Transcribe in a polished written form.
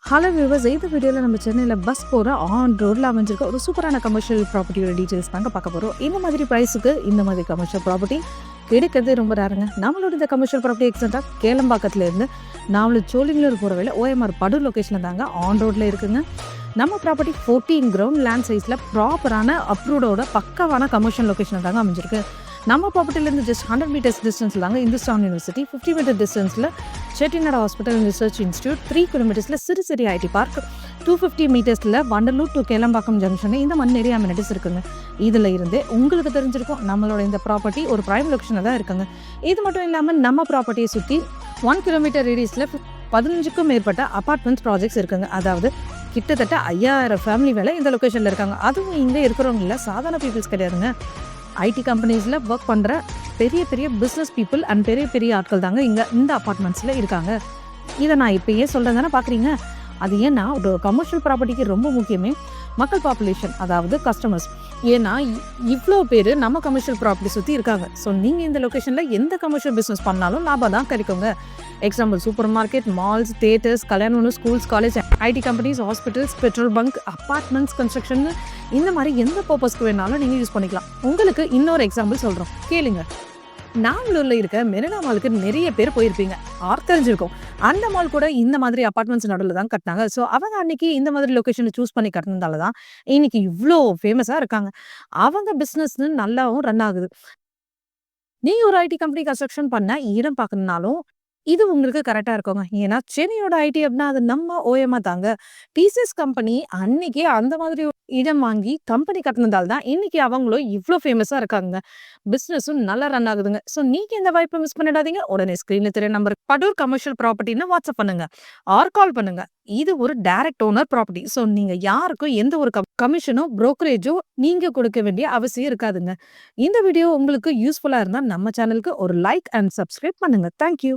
Hello viewers, இந்த வீடியோவில் நம்ம சென்னையில் பஸ் போகிற ஆன் ரோடில் அமைஞ்சிருக்க ஒரு சூப்பரான கமர்ஷியல் ப்ராப்பர்ட்டியோட டீட்டெயில்ஸ் தாங்க பார்க்க போகிறோம். இந்த மாதிரி ப்ரைஸுக்கு இந்த மாதிரி கமர்ஷியல் ப்ராப்பர்ட்டி கிடைக்கிறது ரொம்ப ரேருங்க. நம்மளோட இந்த கமர்ஷியல் ப்ராப்பர்ட்டி எக்ஸாக்டாக கேளம்பாக்கத்துலேருந்து நாமளும் சோழிங்களூர் போகிற வேலை ஓஎம்ஆர் படூர் லொக்கேஷனில் தாங்க ஆன் ரோட்டில் இருக்குங்க. நம்ம ப்ராப்பர்ட்டி 14 கிரவுண்ட் லேண்ட் சைஸில் ப்ராப்பரான அப்ரூவ்டோட பக்கவான கமர்ஷியல் லொக்கேஷனில் தாங்க அமைஞ்சிருக்கு. நம்ம ப்ராப்பர்ட்டிலேருந்து ஜஸ்ட் 100 மீட்டர்ஸ் டிஸ்டன்ஸில் தாங்க இந்துஸ்தான் யூனிவர்சிட்டி, 50 மீட்டர் டிஸ்டன்ஸில் செட்டிநாடு ஹாஸ்பிட்டல் ரிசர்ச் இன்ஸ்டியூட், 3 கிலோமீட்டர்ஸில் சிறுசிரி ஐடி பார்க், 250 மீட்டர்ஸில் வண்டலூர் டு கேளம்பாக்கம் ஜங்ஷன், இந்த மாதிரி நிறைய அமெனிட்டிஸ் இருக்குங்க. இதில் இருந்தே உங்களுக்கு தெரிஞ்சிருக்கும் நம்மளோட இந்த ப்ராப்பர்ட்டி ஒரு ப்ரைம் லொக்கேஷனில் தான் இருக்குங்க. இது மட்டும் இல்லாமல் நம்ம ப்ராப்பர்ட்டியை சுற்றி 1 கிலோமீட்டர் ரேடியஸில் 15க்கும் மேற்பட்ட அபார்ட்மெண்ட்ஸ் ப்ராஜெக்ட்ஸ் இருக்குங்க. அதாவது கிட்டத்தட்ட 5000 ஃபேமிலி வேலை இந்த லொக்கேஷனில் இருக்காங்க. அதுவும் இங்கே இருக்கிறவங்கள சாதாரண பீப்புள்ஸ் கிடையாதுங்க. ஐடி கம்பெனிஸில் ஒர்க் பண்ணுற பெரிய பெரிய பிஸ்னஸ் பீப்புள் அண்ட் பெரிய பெரிய ஆட்கள் தாங்க இங்கே இந்த அப்பார்ட்மெண்ட்ஸில் இருக்காங்க. இதை நான் இப்போ ஏன் சொல்கிறேன் தானே பார்க்குறீங்க. அது ஏன்னா ஒரு கமர்ஷியல் ப்ராப்பர்ட்டிக்கு ரொம்ப முக்கியமே மக்கள் பாப்புலேஷன், அதாவது கஸ்டமர்ஸ். ஏன்னா இவ்வளோ பேர் நம்ம கமர்ஷியல் ப்ராப்பர்ட்டி சுற்றி இருக்காங்க. ஸோ நீங்கள் இந்த லொக்கேஷனில் எந்த கமர்ஷியல் பிஸ்னஸ் பண்ணாலும் லாபம் தான் கிடைக்குங்க. Example supermarket, malls, theatres, கல்யாணம், schools, college, IT companies, hospitals, petrol bunk, apartments construction, இந்த மாதிரி எந்த பர்பஸ்க்கு வேணாலும் நீங்கள் யூஸ் பண்ணிக்கலாம். உங்களுக்கு இன்னொரு எக்ஸாம்பிள் சொல்கிறோம், கேளுங்க. நாமளூரில் இருக்க மெரினா மாலுக்கு நிறைய பேர் போயிருப்பீங்க, தெரிஞ்சிருக்கும். அந்த மால் கூட இந்த மாதிரி அப்பார்ட்மெண்ட்ஸ் நடுவில் தான் கட்டினாங்க. ஸோ அவங்க அன்னைக்கு இந்த மாதிரி லொக்கேஷனை சூஸ் பண்ணி கட்டினதால தான் இன்னைக்கு இவ்வளோ ஃபேமஸாக இருக்காங்க. அவங்க பிஸ்னஸ் நல்லாவும் ரன் ஆகுது. நீங்கள் ஒரு ஐடி கம்பெனி கன்ஸ்ட்ரக்ஷன் பண்ண இடம் பார்க்கணுனாலும் இது உங்களுக்கு கரெக்டாக இருக்குங்க. ஏன்னா சென்னையோட ஐடி அப்படின்னா அது நம்ம ஓஎம்ஆ தாங்க. டிசிஎஸ் கம்பெனி அன்னைக்கு அந்த மாதிரி இடம் வாங்கி கம்பெனி கட்டினதால் தான் இன்னைக்கு அவங்களும் இவ்வளோ ஃபேமஸாக இருக்காங்க. பிஸ்னஸும் நல்லா ரன் ஆகுதுங்க. ஸோ நீங்கள் இந்த வாய்ப்பை மிஸ் பண்ணிடாதீங்க. உடனே ஸ்க்ரீனில் தெரிய நம்பர் படூர் கமர்ஷியல் ப்ராப்பர்ட்டின்னு வாட்ஸ்அப் பண்ணுங்க ஆர் கால் பண்ணுங்க. இது ஒரு டைரக்ட் ஓனர் ப்ராப்பர்ட்டி. ஸோ நீங்கள் யாருக்கும் எந்த ஒரு கமிஷனோ புரோக்கரேஜோ நீங்கள் கொடுக்க வேண்டிய அவசியம் இருக்காதுங்க. இந்த வீடியோ உங்களுக்கு யூஸ்ஃபுல்லாக இருந்தால் நம்ம சேனலுக்கு ஒரு லைக் அண்ட் சப்ஸ்கிரைப் பண்ணுங்க. தேங்க்யூ.